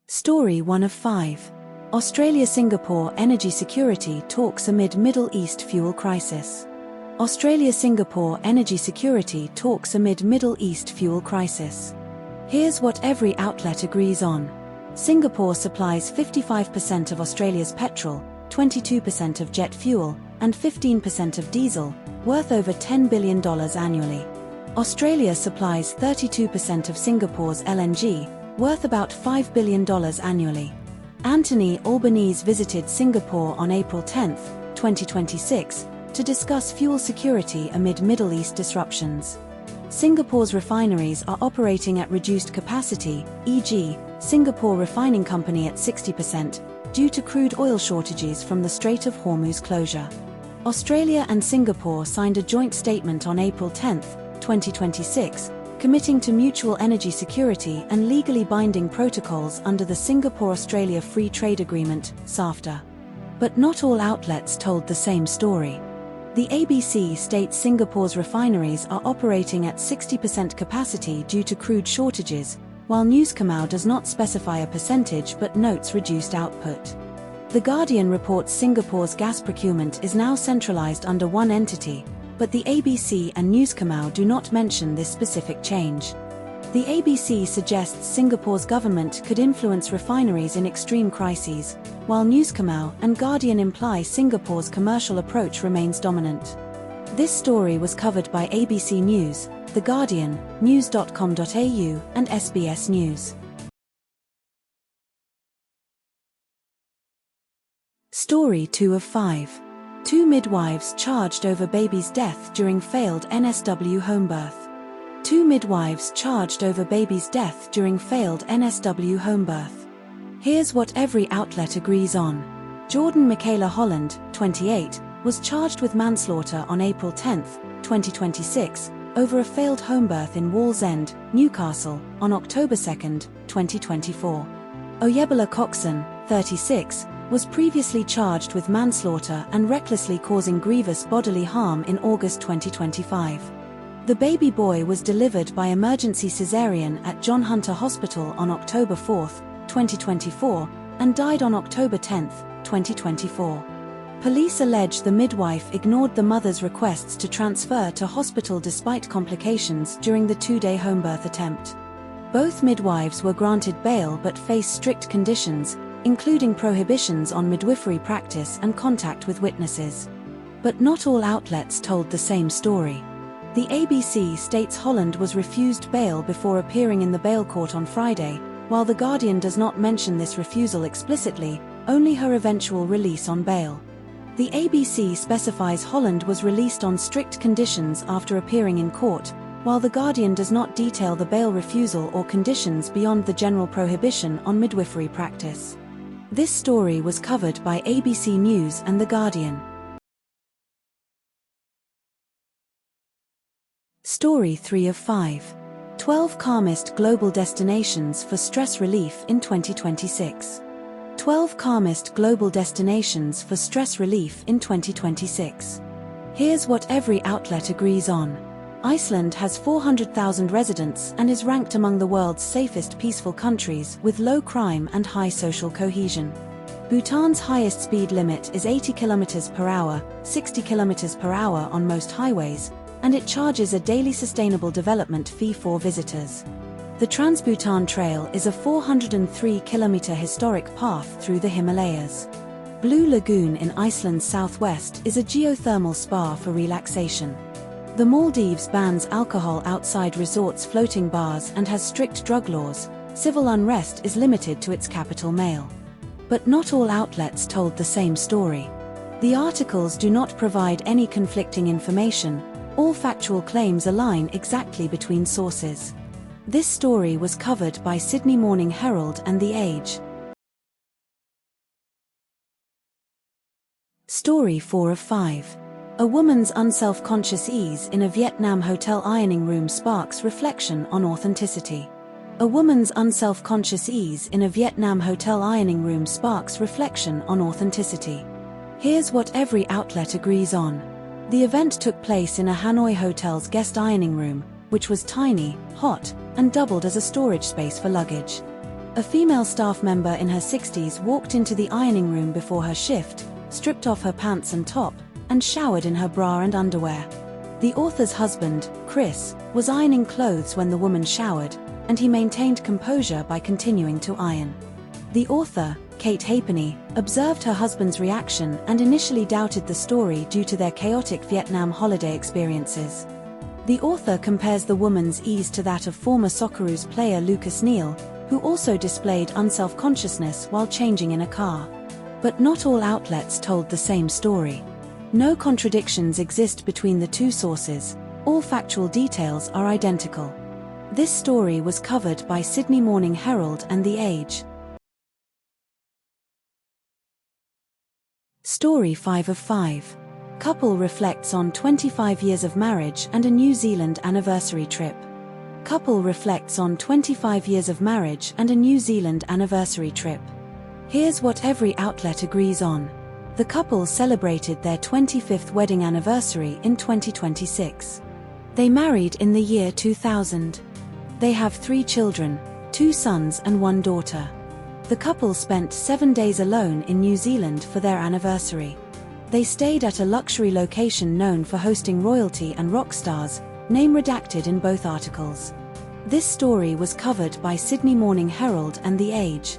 Story 1 of 5. Australia-Singapore energy security talks amid Middle East fuel crisis. Australia-Singapore energy security talks amid Middle East fuel crisis. Here's what every outlet agrees on. Singapore supplies 55% of Australia's petrol, 22% of jet fuel, and 15% of diesel, worth over $10 billion annually. Australia supplies 32% of Singapore's LNG, worth about $5 billion annually. Anthony Albanese visited Singapore on April 10, 2026, to discuss fuel security amid Middle East disruptions. Singapore's refineries are operating at reduced capacity, e.g., Singapore Refining Company at 60%, due to crude oil shortages from the Strait of Hormuz closure. Australia and Singapore signed a joint statement on April 10, 2026, committing to mutual energy security and legally binding protocols under the Singapore-Australia Free Trade Agreement, SAFTA. But not all outlets told the same story. The ABC states Singapore's refineries are operating at 60% capacity due to crude shortages, while Newscomau does not specify a percentage but notes reduced output. The Guardian reports Singapore's gas procurement is now centralized under one entity, but the ABC and Newscomau do not mention this specific change. The ABC suggests Singapore's government could influence refineries in extreme crises, while Newscomau and Guardian imply Singapore's commercial approach remains dominant. This story was covered by ABC News, The Guardian, news.com.au, and SBS News. Story 2 of 5. 2 midwives charged over baby's death during failed NSW homebirth. 2 midwives charged over baby's death during failed NSW homebirth. Here's what every outlet agrees on. Jordan Michaela Holland, 28, was charged with manslaughter on April 10, 2026, over a failed homebirth in Wallsend, Newcastle, on October 2, 2024. Oyebola Coxon, 36, was previously charged with manslaughter and recklessly causing grievous bodily harm in August 2025. The baby boy was delivered by emergency caesarean at John Hunter Hospital on October 4, 2024, and died on October 10, 2024. Police allege the midwife ignored the mother's requests to transfer to hospital despite complications during the 2-day homebirth attempt. Both midwives were granted bail but face strict conditions, including prohibitions on midwifery practice and contact with witnesses. But not all outlets told the same story. The ABC states Holland was refused bail before appearing in the bail court on Friday, while The Guardian does not mention this refusal explicitly, only her eventual release on bail. The ABC specifies Holland was released on strict conditions after appearing in court, while The Guardian does not detail the bail refusal or conditions beyond the general prohibition on midwifery practice. This story was covered by ABC News and The Guardian. Story 3 of 5. 12 calmest global destinations for stress relief in 2026. 12 calmest global destinations for stress relief in 2026. Here's what every outlet agrees on. Iceland has 400,000 residents and is ranked among the world's safest peaceful countries with low crime and high social cohesion. Bhutan's highest speed limit is 80 km per hour, 60 km per hour on most highways, and it charges a daily sustainable development fee for visitors. The Trans-Bhutan Trail is a 403-kilometer historic path through the Himalayas. Blue Lagoon in Iceland's southwest is a geothermal spa for relaxation. The Maldives bans alcohol outside resorts' floating bars and has strict drug laws. Civil unrest is limited to its capital Male. But not all outlets told the same story. The articles do not provide any conflicting information. All factual claims align exactly between sources. This story was covered by Sydney Morning Herald and The Age. Story 4 of 5. A woman's unselfconscious ease in a Vietnam hotel ironing room sparks reflection on authenticity. A woman's unselfconscious ease in a Vietnam hotel ironing room sparks reflection on authenticity. Here's what every outlet agrees on. The event took place in a Hanoi hotel's guest ironing room, which was tiny, hot, and doubled as a storage space for luggage. A female staff member in her 60s walked into the ironing room before her shift, stripped off her pants and top, and showered in her bra and underwear. The author's husband, Chris, was ironing clothes when the woman showered, and he maintained composure by continuing to iron. The author, Kate Halfpenny, observed her husband's reaction and initially doubted the story due to their chaotic Vietnam holiday experiences. The author compares the woman's ease to that of former Socceroos player Lucas Neal, who also displayed unselfconsciousness while changing in a car. But not all outlets told the same story. No contradictions exist between the two sources, all factual details are identical. This story was covered by Sydney Morning Herald and The Age. Story 5 of 5. Couple reflects on 25 years of marriage and a New Zealand anniversary trip. Couple reflects on 25 years of marriage and a New Zealand anniversary trip. Here's what every outlet agrees on. The couple celebrated their 25th wedding anniversary in 2026. They married in the year 2000. They have 3 children, 2 sons and 1 daughter. The couple spent 7 days alone in New Zealand for their anniversary. They stayed at a luxury location known for hosting royalty and rock stars, name redacted in both articles. This story was covered by Sydney Morning Herald and The Age.